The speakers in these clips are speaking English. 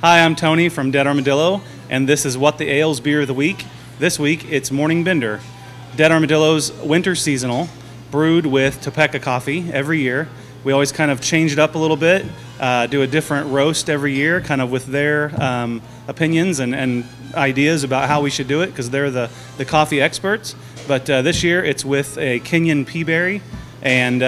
Hi, I'm Tony from Dead Armadillo, and this is What the Ales Beer of the Week. This week, it's Morning Bender. Dead Armadillo's winter seasonal, brewed with Topeka Coffee every year. We always kind of change it up a little bit, do a different roast every year, kind of with their opinions and ideas about how we should do it, because they're the coffee experts. But this year, it's with a Kenyan Peaberry, and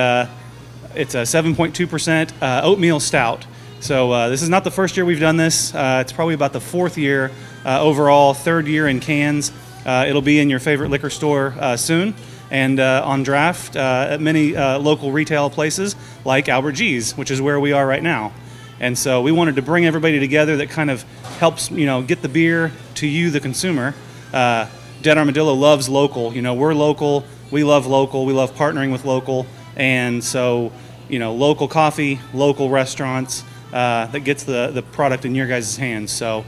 it's a 7.2% Oatmeal Stout. So this is not the first year we've done this. It's probably about the fourth year overall, third year in cans. It'll be in your favorite liquor store soon, and on draft at many local retail places like Albert G's, which is where we are right now. And so we wanted to bring everybody together that kind of helps, get the beer to you, the consumer. Dead Armadillo loves local. We're local. We love local. We love partnering with local. And so, local coffee, local restaurants, that gets the product in your guys' hands. So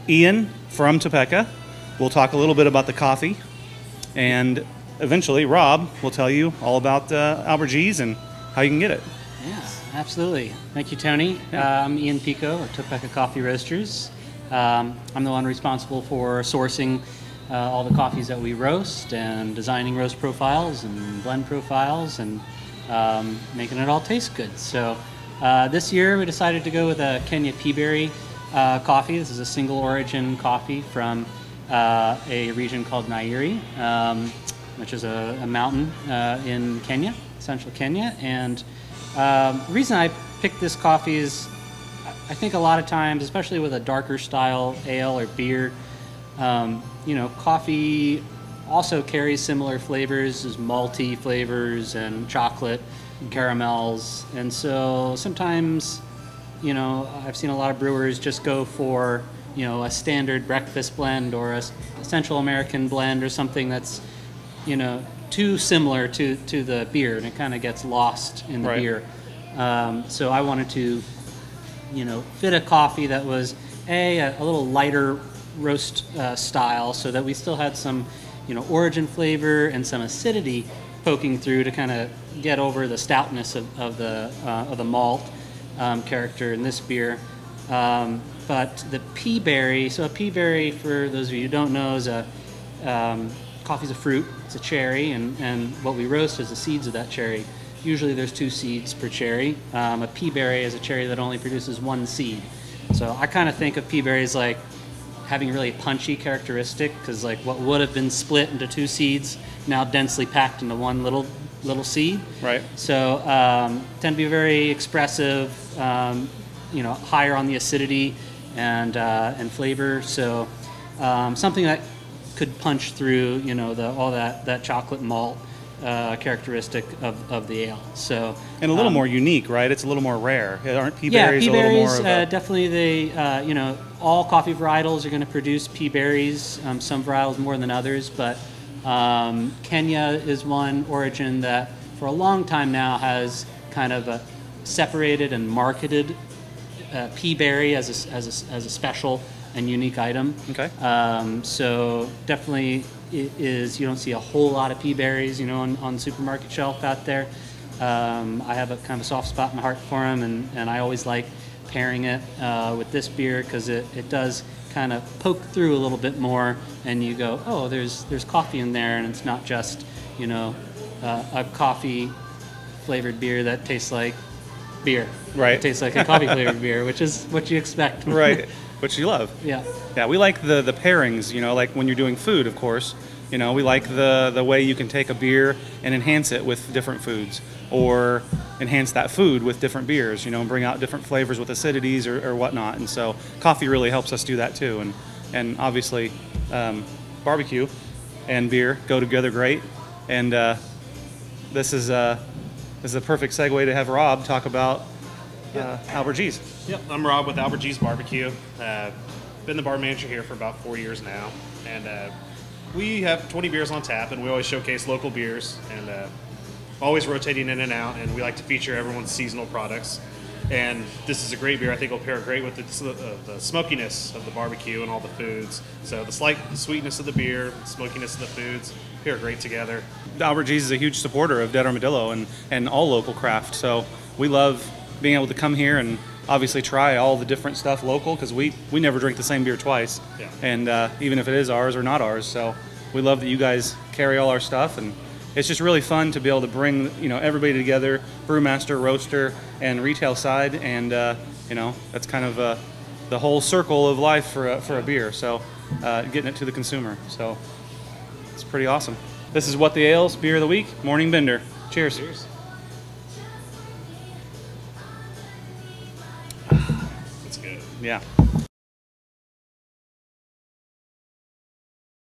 Ian from Topeka will talk a little bit about the coffee, and eventually Rob will tell you all about Albert G's and how you can get it. Yes, absolutely. Thank you, Tony. I'm Ian Pico of Topeka Coffee Roasters. I'm the one responsible for sourcing all the coffees that we roast and designing roast profiles and blend profiles and making it all taste good. So this year we decided to go with a Kenya Peaberry coffee. This is a single origin coffee from a region called Nairi, which is a mountain in Kenya, central Kenya. And the reason I picked this coffee is I think a lot of times, especially with a darker style ale or beer, coffee also carries similar flavors as malty flavors and chocolate, caramels, and so sometimes, I've seen a lot of brewers just go for, a standard breakfast blend or a Central American blend or something that's, too similar to the beer, and it kind of gets lost in the beer. So I wanted to, fit a coffee that was a little lighter roast style, so that we still had some, origin flavor and some acidity poking through to kind of get over the stoutness of the malt character in this beer. But the Peaberry, so a Peaberry, for those of you who don't know, is coffee's a fruit. It's a cherry, and what we roast is the seeds of that cherry. Usually there's 2 seeds per cherry. A Peaberry is a cherry that only produces 1 seed. So I kind of think of Peaberries like having a really punchy characteristic, because like what would have been split into 2 seeds now densely packed into 1 little seed. Right. So tend to be very expressive, higher on the acidity and flavor. So something that could punch through, all that chocolate malt characteristic of the ale. So and a little more unique, right? It's a little more rare. Aren't Peaberries a little more of a... definitely they, all coffee varietals are going to produce Peaberries, some varietals more than others, but Kenya is one origin that for a long time now has kind of separated and marketed Peaberry as a special and unique item. Okay. So definitely it is, you don't see a whole lot of Peaberries, on the supermarket shelf out there. I have a kind of a soft spot in my heart for them, and I always like pairing it with this beer, because it does kind of poke through a little bit more, and you go, oh, there's coffee in there, and it's not just, a coffee flavored beer that tastes like beer. Right. It tastes like a coffee flavored beer, which is what you expect. Right. Which you love. Yeah. Yeah, we like the pairings, like when you're doing food, of course. We like the way you can take a beer and enhance it with different foods, or enhance that food with different beers, and bring out different flavors with acidities or whatnot. And so coffee really helps us do that too. And obviously barbecue and beer go together great. And this is a perfect segue to have Rob talk about Albert G's. Yep, I'm Rob with Albert G's Barbecue. Been the bar manager here for about 4 years now, and we have 20 beers on tap, and we always showcase local beers, and always rotating in and out, and we like to feature everyone's seasonal products. And this is a great beer. I think it'll pair great with the smokiness of the barbecue and all the foods. So the slight sweetness of the beer, the smokiness of the foods pair great together. Albert G's is a huge supporter of Dead Armadillo and all local craft, so we love being able to come here and obviously try all the different stuff local, because we never drink the same beer twice. Yeah. And even if it is ours or not ours. So we love that you guys carry all our stuff, and it's just really fun to be able to bring, you know, everybody together, brewmaster, roaster, and retail side, and you know, that's kind of the whole circle of life for a beer. So getting it to the consumer. So it's pretty awesome. This is What the Ales Beer of the Week, Morning Bender. Cheers. Cheers. That's good. Yeah.